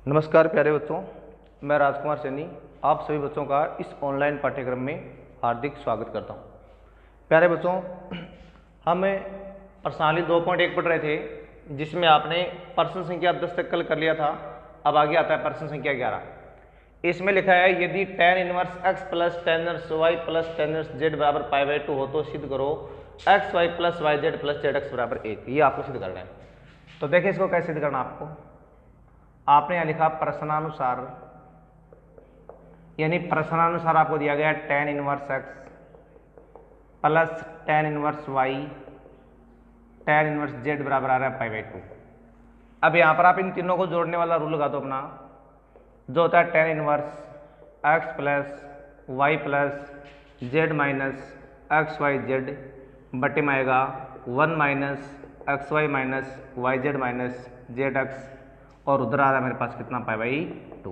नमस्कार प्यारे बच्चों, मैं राजकुमार सैनी आप सभी बच्चों का इस ऑनलाइन पाठ्यक्रम में हार्दिक स्वागत करता हूं। प्यारे बच्चों, हम प्रश्नावली 2.1 पढ़ रहे थे जिसमें आपने प्रश्न संख्या 10 तक कल कर लिया था। अब आगे आता है प्रश्न संख्या 11। इसमें लिखा है यदि tan inverse x plus tan inverse y plus tan inverse z बराबर π/2 हो तो सिद्ध करो x Y plus Y Z plus Z x बराबर 1। ये आपको सिद्ध करना है। तो देखिए इसको कैसे सिद्ध करना आपको। आपने यहाँ लिखा प्रश्नानुसार, यानी प्रश्नानुसार आपको दिया गया tan inverse x plus tan inverse y tan inverse z बराबर आ रहा है π/2। अब यहाँ पर आप इन तीनों को जोड़ने वाला रूल लगा दो अपना, जो होता है tan inverse x plus y plus z minus x y z बटे में आएगा 1 minus x Y minus Y Z minus Z x, और उधर आ रहा है मेरे पास कितना π/2।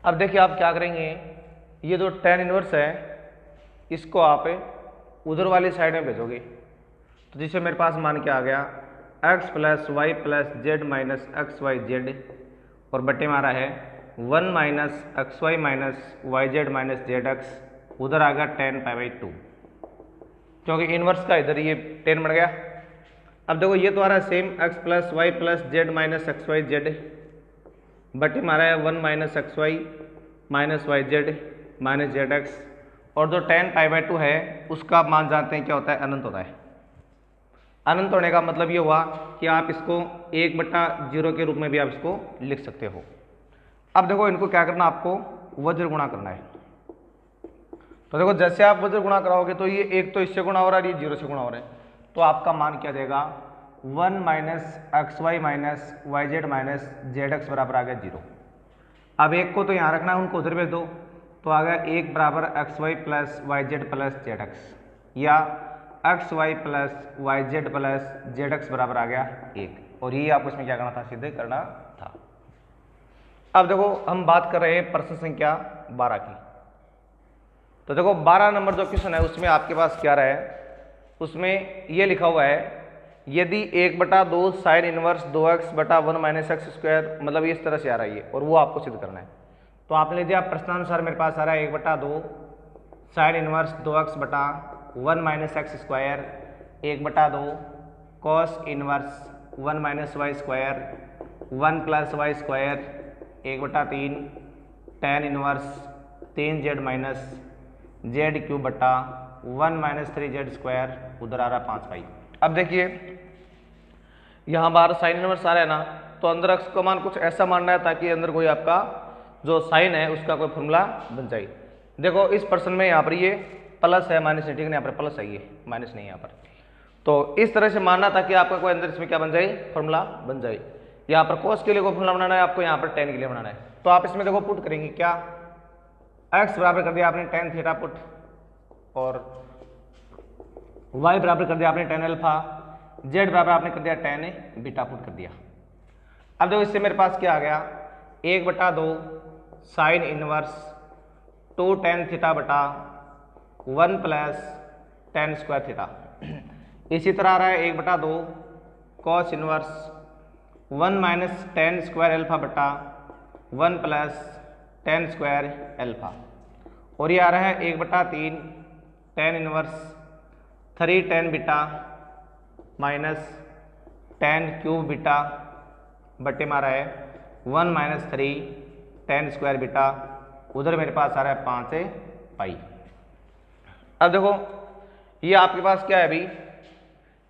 अब देखिए आप क्या करेंगे, ये जो tan इनवर्स है इसको आप उधर वाली साइड में भेजोगे, तो जिससे मेरे पास मान के आ गया x plus y plus z minus x y z, और बटे में आ रहा है 1 minus x Y minus Y Z minus Z x, उधर आ गया tan π/2, क्योंकि इनवर्स का इधर ये tan बन गया। अब देखो ये तो आ रहा है same x plus y plus z minus x y z, बटे में आ रहा है 1 minus x Y minus Y Z minus Z x, और जो tan π/2 है उसका आप मान जानते हैं क्या होता है, अनंत होता है। अनंत होने का मतलब ये हुआ कि आप इसको 1/0 के रूप में भी आप इसको लिख सकते हो। अब देखो इनको क्या करना, आपको वज्र गुणा करना है। तो देखो जैसे आप वज्र गुणा कराओगे तो ये एक तो इससे गुणा हो रहा है, ये 0 से गुणा हो रहा है, तो आपका मान क्या देगा 1 minus x Y minus Y Z minus Z x बराबर आ गया 0। अब एक को तो यहाँ रखना है, उनको उधर भेज दो, तो आ गया 1 बराबर X Y plus Y Z plus Z X, या X Y plus Y Z plus Z x बराबर आ गया 1, और ये आपको इसमें क्या करना था, सिद्ध करना था। अब देखो हम बात कर रहे हैं प्रश्न संख्या 12 की। तो देखो 12 नंबर जो क्वेश्चन है उसमें आपके पास क्या रहा है, उसमें ये लिखा हुआ है यदि 1/2 साइन इनवर्स 2x बटा 1 माइनस एक्स स्क्वायर, मतलब इस तरह से आ रहा है ये, और वो आपको सिद्ध करना है। तो आपने लिया प्रश्नानुसार मेरे पास आ रहा है 1/2 साइन इनवर्स 2x बटा 1 minus x square 1/2 cos inverse 1 minus y square 1 plus y square 1/3 tan inverse 3z minus z cube बटा 1 माइनस 3z स्क्वायर, उधर आ रहा है 5 पाई। अब देखिए यहाँ बाहर साइन इनवर्स आ रहा है ना, तो अंदर अक्स का मान कुछ ऐसा मानना है ताकि अंदर कोई आपका जो साइन है उसका कोई फॉर्मूला बन जाए। देखो इस पर्सन में यहाँ पर ये प्लस है, माइनस नहीं, ठीक है, यहाँ पर प्लस है, ये माइनस नहीं है यहाँ पर। तो इस तरह से मानना ताकि आपका कोई अंदर इसमें क्या बन जाए, फॉर्मूला बन जाए। यहाँ पर कोस के लिए कोई फॉर्मूला बनाना है, आपको यहाँ पर tan के लिए बनाना है। तो आप इसमें देखो पुट करेंगे क्या, x बराबर कर दिया आपने tan थीटा पुट, और y बराबर कर दिया आपने tan अल्फा, z बराबर आपने कर दिया tan बीटा पुट कर दिया। अब देखो इससे मेरे पास क्या आ गया 1/2 साइन इनवर्स 2 tan थीटा बटा 1 प्लस tan स्क्वायर थीटा। इसी तरह आ रहा है 1/2 cos inverse 1 minus tan square alpha बटा 1 प्लस tan स्क्वायर अल्फा, और ये आ रहा है 1/3 tan inverse 3 tan beta minus tan cube beta बटे में आ रहा है 1 माइनस 3 tan स्क्वायर बीटा, उधर मेरे पास आ रहा है 5 पाई। अब देखो ये आपके पास क्या है, अभी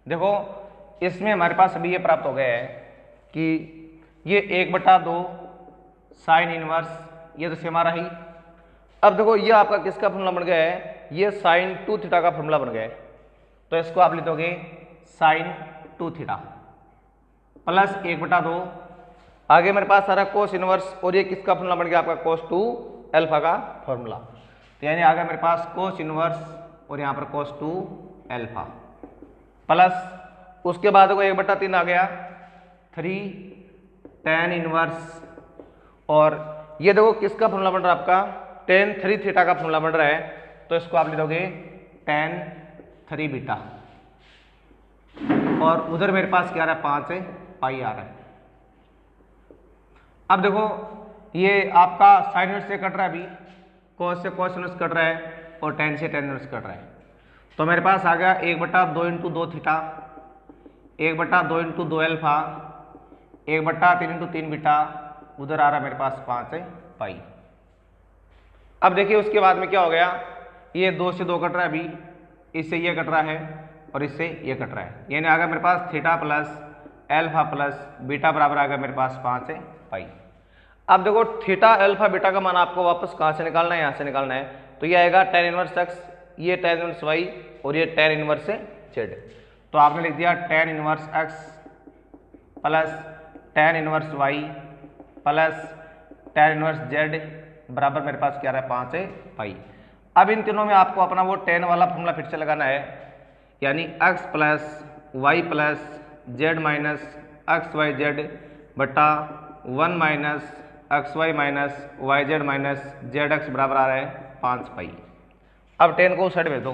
देखो इसमें हमारे पास अभी ये प्राप्त हो गया है कि ये 1/2 साइन इनवर्स, ये तो सेम आ रहा ही। अब देखो ये आपका किसका फॉर्मूला बन गया है, ये साइन 2 थीटा का फॉर्मूला बन गया है। तो इसको आप लिखोगे साइन 2 थीटा प्लस 1/2, आगे मेरे पास सारा कोस इनवर्स, और ये किसका फॉर्मूला बन गया आपका कोस 2 अल्फा का फॉर्मूला। तो यानी आ गया मेरे पास कोस इनवर्स और यहाँ पर कोस 2 अल्फा, प्लस उसके बाद 1/3 आ गया 3 tan इनवर्स, और ये देखो किसका फॉर्मूला बन रहा है आपका tan 3 थीटा का फॉर्मूला बन रहा है। तो इसको आप लिखोगे tan 3 बीटा, और उधर मेरे पास क्या आ रहा है 5 पाई आ रहा है। अब देखो ये आपका साइन इनवर्स से कट रहा है, अभी कॉस से कॉस इनवर्स कट रहा है और टेन से टेन इनवर्स कट रहा है। तो मेरे पास आ गया 1/2 into 2 theta, 1/2 into 2 alpha, 1/3 into 3 beta, उधर आ रहा है मेरे पास 5 पाई। अब देखिए उसके बाद में क्या हो गया, ये 2 से 2 कट रहा है, अभी इससे ये कट रहा है और इससे ये कट रहा है, यानी आ गया मेरे पास theta plus alpha plus beta बराबर आ गया मेरे पास 5 पाई। अब देखो थीटा अल्फा बीटा का मान आपको वापस कहाँ से निकालना है, यहाँ से निकालना है। तो ये आएगा tan इनवर्स x, ये tan इनवर्स y और ये tan इनवर्स z। तो आपने लिख दिया tan inverse x plus tan inverse y plus tan inverse z बराबर मेरे पास क्या रहा है 5 पाई। अब इन तीनों में आपको अपना वो tan वाला फॉर्मूला फिर से लगाना है, यानी x plus y plus z minus x y z बटा 1 minus x Y minus Y Z minus Z x बराबर आ रहा है 5 पाई। अब tan को उस साइड भेज दो,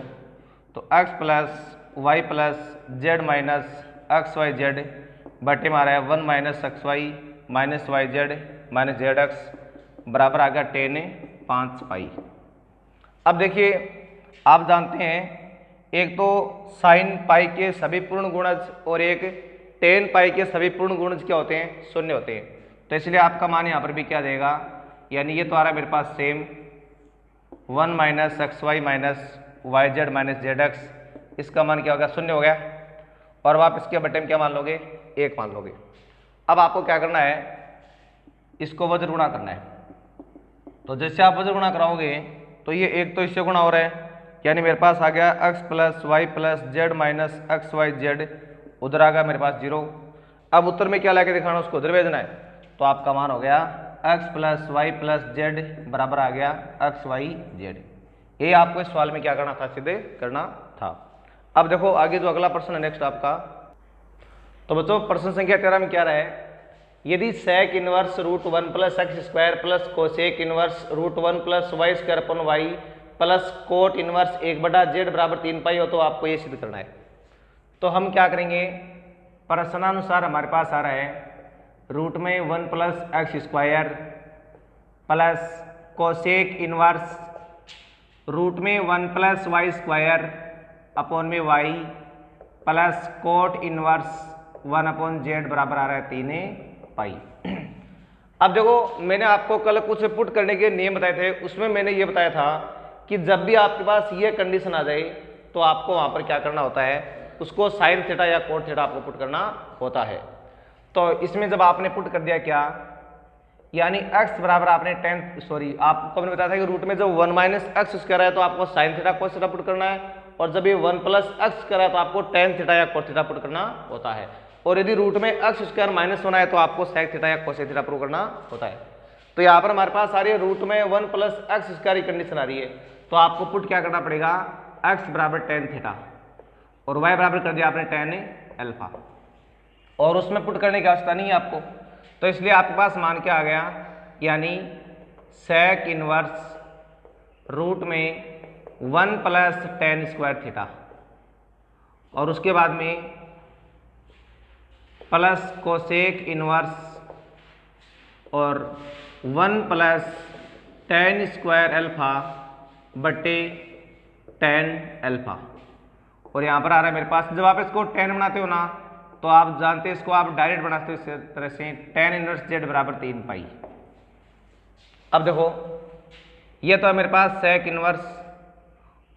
तो x plus y plus z minus x y z बटे में आ रहा है 1 minus x Y minus Y Z minus Z x बराबर आ गया tan 5 पाई। अब देखिए आप जानते हैं एक तो साइन पाई के सभी पूर्ण गुणज और एक tan पाई के सभी पूर्ण गुणज क्या होते हैं, शून्य होते हैं। तो इसलिए आपका मान यहाँ पर भी क्या देगा, यानी ये तो आ रहा है मेरे पास same 1 minus x Y minus Y Z minus Z X, इसका मान क्या हो गया, शून्य हो गया। और अब आप इसके बटे में क्या मान लोगे, 1 मान लोगे। अब आपको क्या करना है, इसको वज्र गुणा करना है। तो जैसे आप वज्र गुणा कराओगे तो ये एक तो इससे गुणा हो रहा है, यानी मेरे पास आ गया x plus y plus z minus x y z, उधर आ गया मेरे पास 0। अब उत्तर में क्या लाके दिखाना, उसको उधर भेजना है। तो आपका मान हो गया x plus y plus z बराबर आ गया एक्स वाई जेड। ये आपको इस सवाल में क्या करना था, सीधे करना था। अब देखो आगे जो अगला प्रश्न है नेक्स्ट आपका, तो बच्चों प्रश्न संख्या 13 में क्या रहा है, यदि sec inverse √1 plus x square plus cosec inverse √1 plus y square upon y plus cot inverse 1/z बराबर 3 पाई हो, तो आपको ये सिद्ध करना है। तो हम क्या करेंगे, प्रश्नानुसार हमारे पास आ रहा है रूट में 1 plus x square plus cosec inverse root में 1 प्लस वाई स्क्वायर अपॉन में y plus cot inverse 1/z बराबर आ रहा है 3 पाई। अब देखो मैंने आपको कल कुछ पुट करने के नियम बताए थे, उसमें मैंने ये बताया था कि जब भी आपके पास ये कंडीशन आ जाए तो आपको वहां पर क्या करना होता है, उसको साइन थीटा या कोट थीटा आपको पुट करना होता है। तो इसमें जब आपने पुट कर दिया क्या, यानी x बराबर आपने आपको मैंने बताया था कि रूट में जब 1 माइनस एक्स स्क्वायर है तो आपको sine theta cos theta put करना है, और जब ये 1 प्लस एक्स स्क्वायर है तो आपको टेन थीटा या कोट थीटा पुट करना होता है। और यदि रूट में एक्स स्क्वायर माइनस होना है तो आपको सेक थीटा या कोसेक थीटा पुट करना होता है। तो यहाँ पर हमारे पास आ रही है रूट में 1 प्लस एक्स स्क्वायर की कंडीशन आ रही है, तो आपको पुट क्या करना पड़ेगा, x बराबर टेन थीटा और y बराबर कर दिया आपने टेन अल्फा, और उसमें पुट करने की आवश्यकता नहीं है आपको। तो इसलिए आपके पास मान क्या आ गया, यानी सेक इनवर्स रूट में 1 प्लस टेन स्क्वायर थीटा और उसके बाद में प्लस कोसेक इनवर्स और 1 प्लस टेन स्क्वायर अल्फा बटे टेन अल्फा। और यहाँ पर आ रहा है मेरे पास, जब आप इसको टेन बनाते हो ना तो आप जानते हैं इसको आप डायरेक्ट बनाते हो इस तरह से, टेन इनवर्स जेड बराबर 3 पाई। अब देखो ये तो है मेरे पास सेक इनवर्स,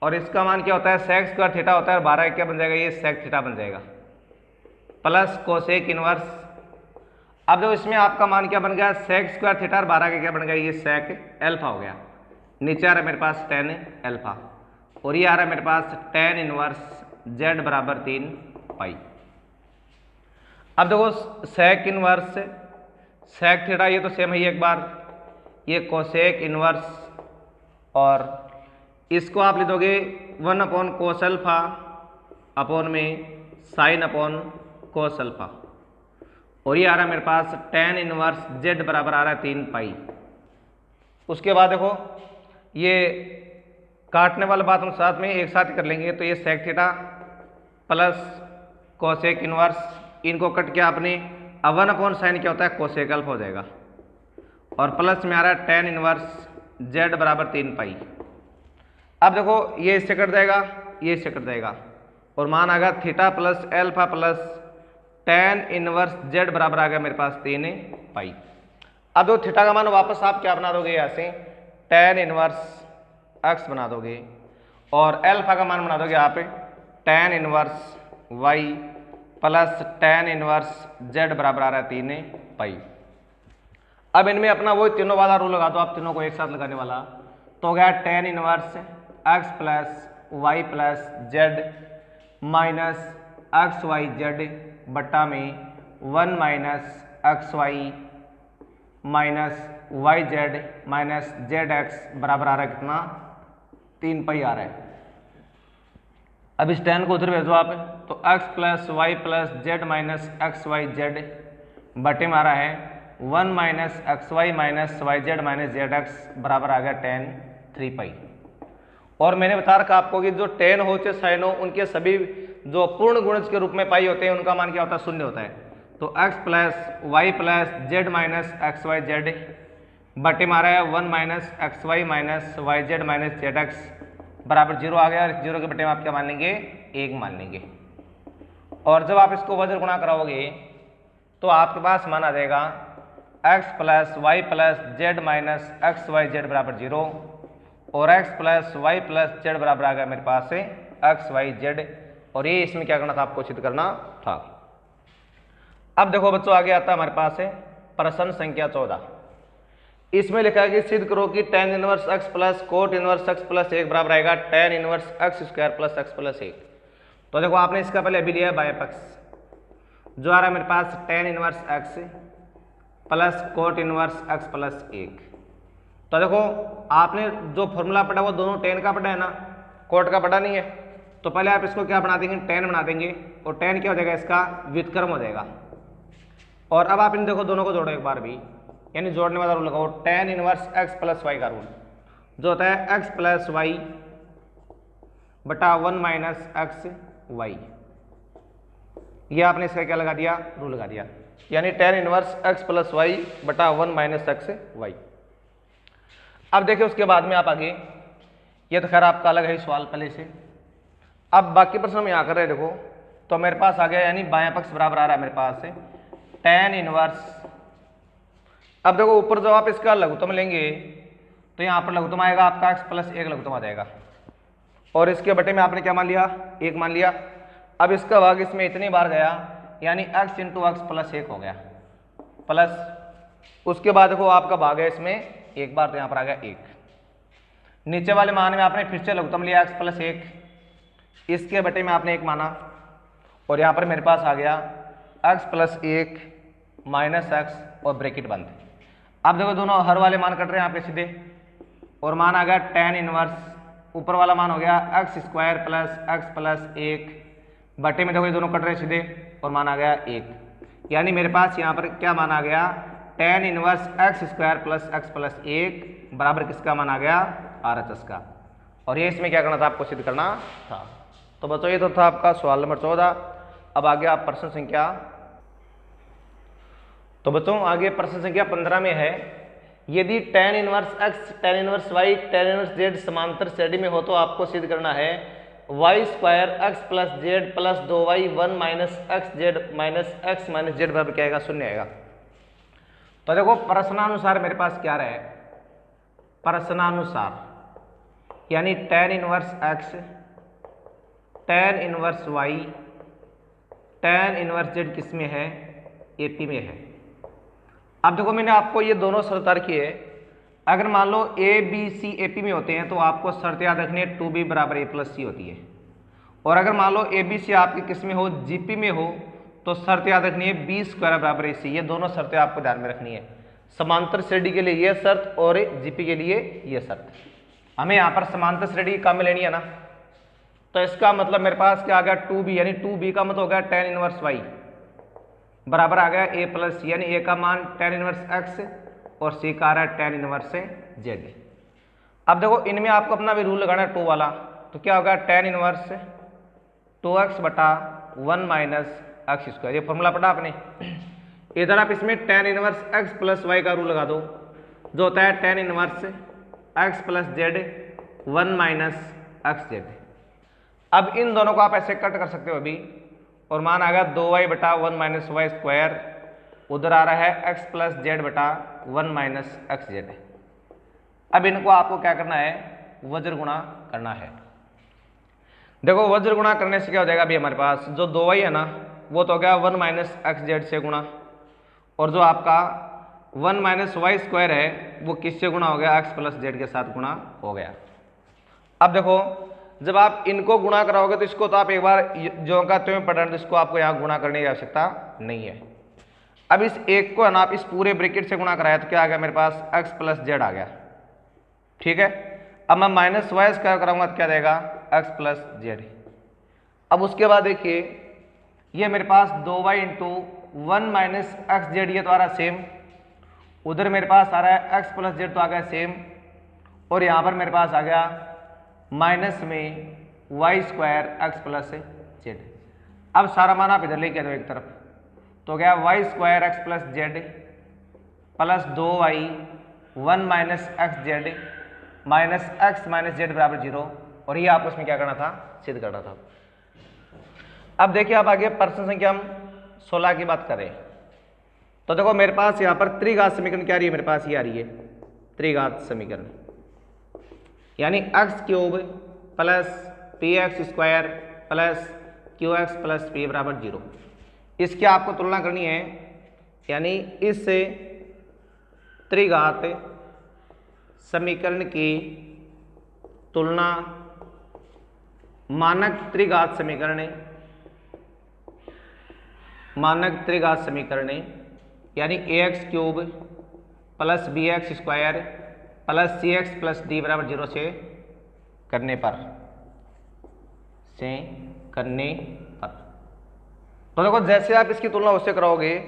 और इसका मान क्या होता है, सेक स्क्वायर थीटा होता है, और 12 क्या बन जाएगा, ये सेक थीटा बन जाएगा प्लस कोसेक इनवर्स। अब देखो इसमें आपका मान क्या बन गया, सेक स्क्वायर थीटा और 12 का क्या बन गया, ये सेक अल्फा हो गया। नीचे आ रहा है मेरे पास टेन अल्फा, और ये आ रहा है मेरे पास टेन इनवर्स जेड बराबर 3 पाई। अब देखो सेक इनवर्स सेक थीटा ये तो सेम है, एक बार ये कोसेक इनवर्स, और इसको आप लिख दोगे 1 कोस अल्फा अपॉन में साइन अपॉन कोस अल्फा, और ये आ रहा है मेरे पास टेन इनवर्स जेड बराबर आ रहा है 3 पाई। उसके बाद देखो ये काटने वाला बात हम साथ में एक साथ कर लेंगे, तो ये sec theta plus cosec inverse, इनको कट के आपने 1 अपॉन साइन क्या होता है, कोसेक अल्फा हो जाएगा। और प्लस में आ रहा है टेन इनवर्स जेड बराबर 3 पाई। अब देखो ये इससे कट जाएगा, ये इससे कट जाएगा और मान आ गया theta plus alpha plus tan inverse z बराबर आ गया मेरे पास 3 पाई। अब देखो थीटा का मान वापस आप क्या बना दोगे, यहाँ से टेन इनवर्स एक्स बना दोगे और एल्फा का मान बना दोगे यहाँ पे tan inverse y plus tan inverse z बराबर आ रहा है 3 पाई। अब इनमें अपना वो तीनों वाला रूल लगा दो आप, तीनों को एक साथ लगाने वाला, तो हो गया tan inverse x plus y plus z minus x y z बट्टा में 1 minus x Y minus Y Z minus Z x बराबर आ रहा है कितना 3 पाई आ रहा है। अब इस टेन को उधर भेजो आप, तो x plus y plus z minus x y z बटे में आ रहा है 1 minus x Y minus Y Z minus Z x बराबर आ गया टेन 3 पाई। और मैंने बता रखा आपको कि जो टेन हो चाहे साइन हो उनके सभी जो पूर्ण गुणज के रूप में पाई होते हैं उनका मान क्या होता है, शून्य होता है। तो x plus y plus z minus x y z बटे में आ रहा है 1 minus x Y minus Y Z minus Z x बराबर 0 आ गया और 0 के बटे में आप क्या मान लेंगे, 1 मान लेंगे। और जब आप इसको वज्र गुणा कराओगे तो आपके पास मान आ जाएगा x plus y plus z minus x y z बराबर 0 और x plus y plus z बराबर आ गया मेरे पास से एक्स वाई जेड। और ये इसमें क्या करना था, आपको सिद्ध करना था। अब देखो बच्चों आगे आता है हमारे पास है प्रश्न संख्या 14। इसमें लिखा है कि सिद्ध करो कि ten inverse x plus cot inverse x plus 1 बराबर आएगा ten inverse x square plus x plus 1। तो देखो आपने इसका पहले अभी लिया है बाएं पक्ष जो आ रहा है मेरे पास tan inverse x plus cot inverse x plus 1। तो देखो आपने जो फॉर्मूला पढ़ा वो दोनों टेन का पढ़ा है ना, कोट का पढ़ा नहीं है। तो पहले आप इसको क्या बना देंगे, टेन बना देंगे और टेन क्या हो जाएगा, इसका व्युत्क्रम हो जाएगा। और अब आप इन देखो दोनों को जोड़ो एक बार भी, यानी जोड़ने वाला रूल लगाओ tan inverse x plus y का रूल जो होता है एक्स प्लस वाई बटा 1 माइनस एक्स वाई। ये आपने इसका क्या लगा दिया, रूल लगा दिया, यानी tan inverse x plus y बटा 1 माइनस एक्स वाई। अब देखिए उसके बाद में आप आगे, ये तो खैर आपका अलग है सवाल पहले से। अब बाकी प्रश्न हम यहाँ कर रहे हैं देखो, तो मेरे पास आ गया यानी बायां पक्ष बराबर आ रहा है मेरे पास से टेन इनवर्स। अब देखो ऊपर जब आप इसका लघुत्तम लेंगे तो यहाँ पर लघुत्तम आएगा आपका x प्लस 1 लघुत्तम आ जाएगा और इसके बटे में आपने क्या मान लिया, 1 मान लिया। अब इसका भाग इसमें इतनी बार गया यानी x इंटू एक्स प्लस 1 हो गया प्लस उसके बाद देखो आपका भाग है इसमें एक बार, तो यहाँ पर आ गया 1। नीचे वाले मान में आपने फिर से लघुत्तम लिया x प्लस 1, इसके बटे में आपने 1 माना और यहाँ पर मेरे पास आ गया x प्लस 1 माइनस एक्स और ब्रैकेट बंद। अब देखो दोनों हर वाले मान कट रहे हैं यहाँ पे सीधे और मान आ गया टेन इनवर्स, ऊपर वाला मान हो गया x square plus x plus 1 बटे में देखो ये दोनों कट रहे हैं सीधे और मान आ गया 1। यानी मेरे पास यहाँ पर क्या मान आ गया, tan inverse x square plus x plus 1 बराबर किसका मान आ गया, RHS का। और ये इसमें क्या करना था, आपको सिद्ध करना था। तो बच्चों ये तो था आपका सवाल नंबर 14। अब आगे आप प्रश्न संख्या, तो बच्चों आगे प्रश्न संख्या 15 में है, यदि tan inverse x tan inverse y tan inverse z समांतर श्रेणी में हो तो आपको सिद्ध करना है y square x plus z plus 2y 1 minus x z minus x minus z बराबर क्या आएगा, 0 आएगा। तो देखो प्रश्नानुसार मेरे पास क्या रहा है, प्रश्नानुसार यानी tan inverse x tan inverse y tan inverse z किस में है, AP में है। अब देखो मैंने आपको ये दोनों शर्त रखी है, अगर मान लो ABC AP में होते हैं तो आपको शर्त याद रखनी है 2B बराबर A प्लस C होती है। और अगर मान लो ABC आपके किस में हो, GP में हो, तो शर्त याद रखनी है B स्क्वायर बराबर AC। ये दोनों शर्तें आपको ध्यान में रखनी है, समांतर श्रेणी के लिए ये शर्त और GP के लिए ये शर्त। हमें यहाँ पर समांतर श्रेणी काम में लेनी है ना, तो इसका मतलब मेरे पास क्या आ गया 2B, यानी 2B का मतलब हो गया टेन इनवर्स वाई बराबर आ गया A प्लस C, यानी A का मान टेन इनवर्स एक्स और C का आ रहा है टेन इनवर्स जेड। अब देखो इनमें आपको अपना भी रूल लगाना है 2 वाला, तो क्या होगा टेन इनवर्स 2x बटा 1 माइनस एक्स स्क्वायर, ये फॉर्मूला पढ़ा आपने। इधर आप इसमें tan inverse x plus y का रूल लगा दो, जो होता है tan inverse x plus z 1 minus x z. अब इन दोनों को आप ऐसे कट कर सकते हो अभी, और मान आ गया 2y बटा 1 माइनस वाई स्क्वायर, उधर आ रहा है x प्लस जेड बटा 1 माइनस एक्स जेड। अब इनको आपको क्या करना है, वज्र गुणा करना है। देखो वज्र गुणा करने से क्या हो जाएगा, अभी हमारे पास जो 2y है ना वो तो हो गया 1 माइनस एक्स जेड से गुणा, और जो आपका 1 माइनस वाई स्क्वायर है वो किससे गुणा हो गया, x प्लस जेड के साथ गुणा हो गया। अब देखो जब आप इनको गुणा कराओगे तो इसको तो आप एक बार जो का त्यों पढ़ रहे, तो इसको आपको यहाँ गुणा करने की आवश्यकता नहीं है। अब इस एक को है ना आप इस पूरे ब्रैकेट से गुणा कराया तो क्या आ गया मेरे पास, x प्लस जेड आ गया। ठीक है, अब मैं माइनस वाई स्क्वायर कराऊंगा तो क्या देगा, x प्लस जेड। अब उसके बाद देखिए ये मेरे पास 2y into 1 minus x Z, ये तो आ रहा सेम, उधर मेरे पास आ रहा है x प्लस जेड तो आ गया सेम, और यहाँ पर मेरे पास आ गया माइनस में y square x plus z. अब सारा मान आप इधर लेके दो एक तरफ, तो गया y square x plus z plus 2y 1 minus x z minus x minus z बराबर 0, और ये आपको इसमें क्या करना था, सिद्ध करना था। अब देखिए आप आगे प्रश्न संख्या हम 16 की बात करें, तो देखो मेरे पास यहाँ पर त्रिघात समीकरण क्या आ रही है, मेरे पास ये आ रही है त्रिघात समीकरण, यानी x cube plus P x square plus Q x plus P बराबर 0। इसकी आपको तुलना करनी है, यानी इस त्रिघात समीकरण की तुलना मानक त्रिघात समीकरण यानी A X cube plus B X square plus C X plus D बराबर 0 से करने पर तो देखो जैसे आप इसकी तुलना उससे कराओगे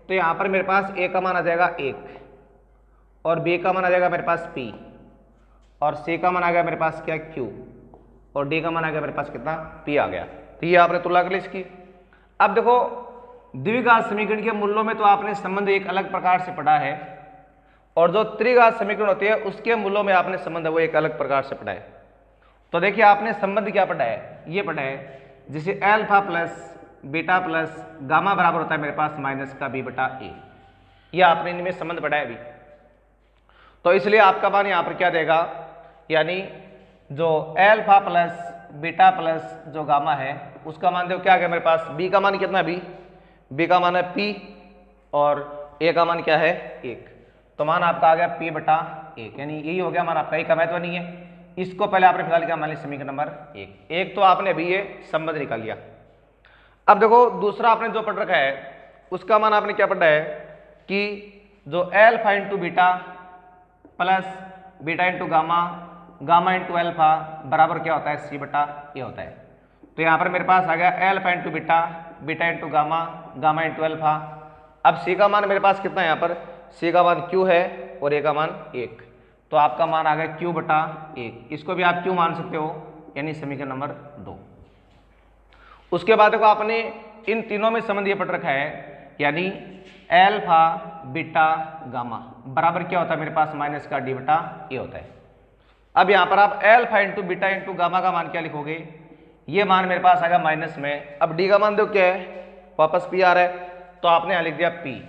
तो यहाँ पर मेरे पास ए का मान आ जाएगा 1, और बी का मान आ जाएगा मेरे पास p, और सी का मान आ गया मेरे पास क्या q, और डी का मान आ गया मेरे पास कितना p आ गया। तो ये आपने तुलना कर ली इसकी। अब देखो द्विघात समीकरण के मूल्यों में तो आपने संबंध एक अलग प्रकार से पढ़ा है, और जो त्रिघात समीकरण होती है उसके मूल्यों में आपने संबंध वो एक अलग प्रकार से पढ़ा है। तो देखिए आपने संबंध क्या पढ़ा है, ये पढ़ा है जिसे alpha plus beta plus gamma बराबर होता है मेरे पास माइनस का बी बटा ए, ये आपने इनमें संबंध पढ़ा है अभी। तो इसलिए आपका मान यहाँ पर क्या देगा, यानी जो अल्फा प्लस बीटा प्लस जो गामा है उसका मान देखो क्या आ गया मेरे पास, बी का मान कितना, बी का मान है p, और ए का मान क्या है 1, तो मान आपका आ गया p बटा 1, यानी यही हो गया मान आपका, का महत्व नहीं है। इसको पहले आपने निकाल लिया, मान लीजिए समीकरण नंबर 1 तो आपने अभी ये संबंध निकाल लिया। अब देखो दूसरा आपने जो पढ़ रखा है उसका मान आपने क्या पढ़ा है कि जो alpha into beta plus beta into gamma gamma into alpha बराबर क्या होता है, सी बटा ए होता है। तो यहाँ पर मेरे पास आ गया alpha into beta beta into gamma gamma into alpha. अब सी का मान मेरे पास कितना है, यहाँ पर सी का मान क्यू है और ए का मान 1, तो आपका मान आ गया क्यू बटा 1, इसको भी आप क्यू मान सकते हो, यानी समीकरण नंबर 2। उसके बाद देखो आपने इन तीनों में संबंध ये पढ़ रखा है, यानी अल्फा बीटा गामा बराबर क्या होता है मेरे पास, माइनस का डी बटा ए होता है। अब यहाँ पर आप alpha into beta into gamma का मान क्या लिखोगे, ये मान मेरे पास आ गया माइनस में, अब डी का मान देखो क्या है, वापस पी आ रहा है, तो आपने यहाँ लिख दिया पी,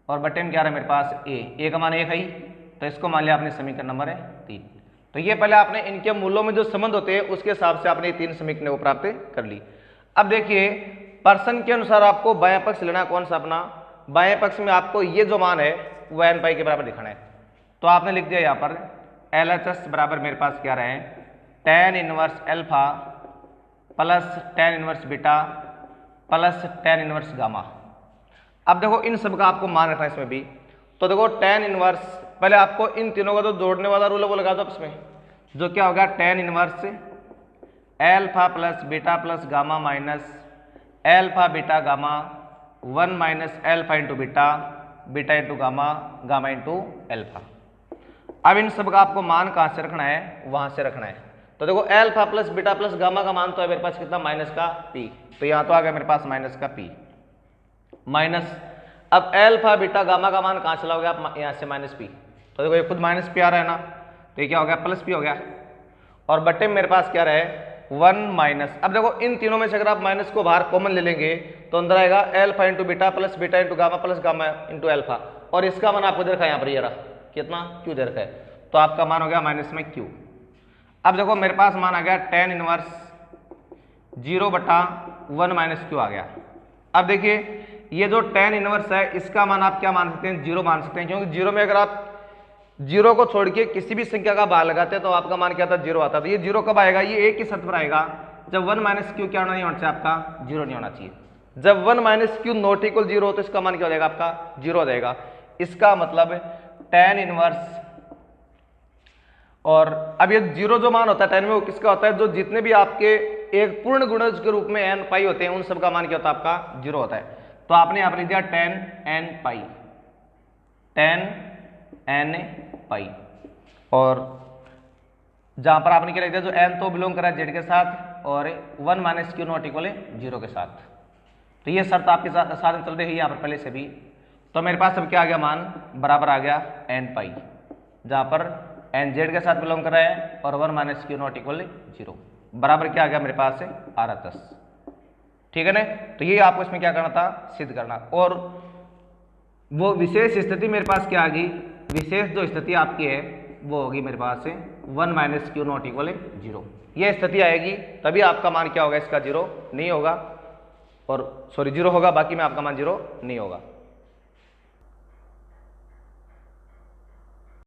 और बटे में क्या आ रहा है मेरे पास ए का मान 1 है, तो इसको मान लिया आपने समीकरण नंबर 3। तो ये पहले आपने इनके मूल्यों में जो संबंध होते हैं उसके हिसाब से आपने 3 समीकरण को प्राप्त कर ली। अब देखिए प्रश्न के अनुसार आपको बाएं पक्ष लेना कौन सा, अपना बाएं पक्ष में आपको ये जो मान है वो n पाई के बराबर दिखाना है। तो आपने लिख दिया यहाँ पर LHS बराबर मेरे पास क्या रहे tan inverse alpha plus tan inverse beta plus tan inverse gamma. अब देखो इन सब का आपको मान रखना है इसमें भी, तो देखो tan इनवर्स, पहले आपको इन तीनों का जो जोड़ने वाला रूल है वो लगा दो इसमें, जो क्या होगा tan inverse alpha plus beta plus gamma minus alpha beta gamma 1 minus alpha into beta beta into gamma gamma into alpha. अब इन सब का आपको मान कहाँ से रखना है, वहां से रखना है। तो देखो alpha plus beta plus gamma का मान तो है मेरे पास कितना, माइनस का p, तो यहाँ तो आ गया मेरे पास माइनस का p माइनस। अब अल्फा बीटा गामा का मान कहाँ चला गया आप, यहाँ से माइनस p, तो देखो ये खुद माइनस पी आ रहा है ना, तो ये क्या हो गया, प्लस पी हो गया। और बट्टे में मेरे पास क्या रहे, 1 माइनस। अब देखो इन तीनों में से अगर आप माइनस को बाहर कॉमन ले लेंगे तो अंदर आएगा alpha into beta plus beta into gamma plus gamma into alpha, और इसका मान आपको दे रखा है यहाँ पर, ये रहा कितना, क्यू दे रखा है, तो आपका मान हो गया माइनस में क्यू। अब देखो मेरे पास मान आ गया tan इनवर्स 0/1 माइनस क्यू आ गया। अब देखिए ये जो tan इनवर्स है इसका मान आप क्या मान सकते हैं, 0 मान सकते हैं, क्योंकि 0 में अगर आप 0 को छोड़ के किसी भी संख्या का भाग लगाते हैं तो आपका मान क्या था, 0 आता। तो ये 0 कब आएगा, ये एक ही शर्त पर आएगा जब 1 माइनस क्यू क्या नहीं होना चाहिए, आपका 0 नहीं होना चाहिए। जब 1 माइनस क्यू नॉट इक्वल 0 हो तो इसका मान क्या हो जाएगा, आपका 0 हो जाएगा। इसका मतलब tan इनवर्स, और अब ये 0 जो मान होता है tan में वो किसका होता है, जो जितने भी आपके एक पूर्ण गुणज के रूप में n पाई होते हैं उन सब का मान क्या होता है, आपका 0 होता है। तो आपने यहाँ पर लिख दिया tan n पाई, tan n पाई, और जहां पर आपने क्या लिख दिया, जो n तो बिलोंग करा z के साथ और 1 माइनस क्यू नॉट इक्वल 0 के साथ। तो ये शर्त आपके साथ चल रही है यहाँ पर पहले से भी। तो मेरे पास अब क्या आ गया, मान बराबर आ गया n पाई, जहां पर n z के साथ बिलोंग कर रहा है और 1 माइनस क्यू नॉट इक्वल 0, बराबर क्या आ गया मेरे पास है, आ रहा 10। ठीक है ना, तो ये आपको इसमें क्या करना था, सिद्ध करना। और वो विशेष स्थिति मेरे पास क्या आ गई, विशेष जो स्थिति आपकी है वो होगी मेरे पास से 1 माइनस क्यू नॉट इक्वल 0। ये स्थिति आएगी तभी आपका मान क्या होगा, इसका 0 नहीं होगा, और सॉरी 0 होगा, बाकी में आपका मान 0 नहीं होगा।